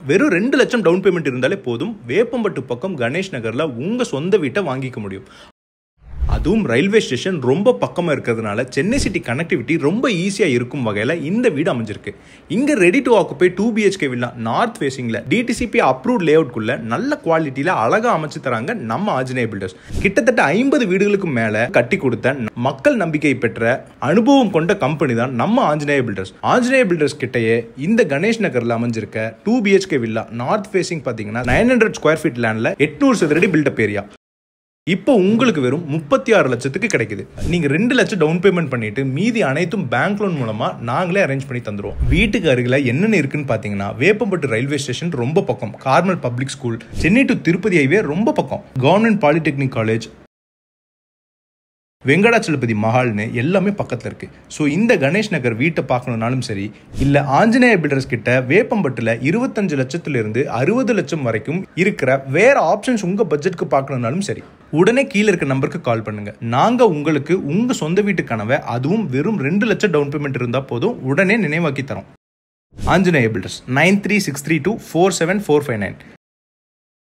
வெறும் 2 லட்சம் down payment இருந்தாலே போதும், வேப்பம்பட்டு பக்கம் கணேஷ் நகர்ல உங்க சொந்த வீட்டை வாங்கிக்க முடியும். அதுவும் ரயில்வே ஸ்டேஷன் ரொம்ப பக்கமாக இருக்கிறதுனால சென்னை சிட்டி கனெக்டிவிட்டி ரொம்ப ஈஸியாக இருக்கும் வகையில் இந்த வீடு அமைஞ்சிருக்கு. இங்கே ready to occupy 2 BHK villa north ஃபேசிங்கில் DTCP அப்ரூவ்ட் லேஅவுட்குள்ள நல்ல குவாலிட்டியில் அழகாக அமைச்சு தராங்க நம்ம ஆஞ்சநேய பில்டர்ஸ். கிட்டத்தட்ட 50 வீடுகளுக்கு மேலே கட்டி கொடுத்த மக்கள் நம்பிக்கை பெற்ற அனுபவம் கொண்ட கம்பெனி தான் நம்ம ஆஞ்சநேய பில்டர்ஸ். ஆஞ்சநேய பில்டர்ஸ் கிட்டேயே இந்த கணேஷ் நகரில் அமைஞ்சிருக்க 2 BHK வில்லா நார்த் ஃபேசிங் பார்த்தீங்கன்னா 900 ஸ்கொயர் ஃபீட் லேண்டில் 800 சதுரடி பில்டப் ஏரியா. இப்போ உங்களுக்கு வெறும் 36 லட்சத்துக்கு கிடைக்குது. நீங்க 2 லட்சம் டவுன் பேமெண்ட் பண்ணிட்டு மீதி அனைத்தும் பேங்க் லோன் மூலமா நாங்களே அரேஞ்ச் பண்ணி தந்துருவோம். வீட்டுக்கு அருகில என்னென்ன இருக்குன்னு பாத்தீங்கன்னா, வேப்பம்பட்டு ரயில்வே ஸ்டேஷன் ரொம்ப பக்கம், Carmel public school, Chennai to Tirupati highway ரொம்ப பக்கம், கவர்மெண்ட் பாலிடெக்னிக் காலேஜ், வெங்கடாச்சலபதி மஹால்னு எல்லாமே பக்கத்தில் இருக்கு. ஸோ இந்த கணேஷ் நகர் வீட்டை பார்க்கணுன்னாலும் சரி, இல்லை ஆஞ்சநேய பில்டர்ஸ் கிட்ட வேப்பம்பட்டில் 25 லட்சத்திலிருந்து 60 லட்சம் வரைக்கும் இருக்கிற வேற ஆப்ஷன்ஸ் உங்க பட்ஜெட்க்கு பார்க்கணுன்னாலும் சரி, உடனே கீழே இருக்க நம்பருக்கு கால் பண்ணுங்க. நாங்க உங்களுக்கு உங்க சொந்த வீட்டு கனவை, அதுவும் வெறும் 2 லட்சம் டவுன் பேமெண்ட் இருந்தா போதும், உடனே நினைவாக்கி தரோம். ஆஞ்சநேய பில்டர்ஸ் 9363247459.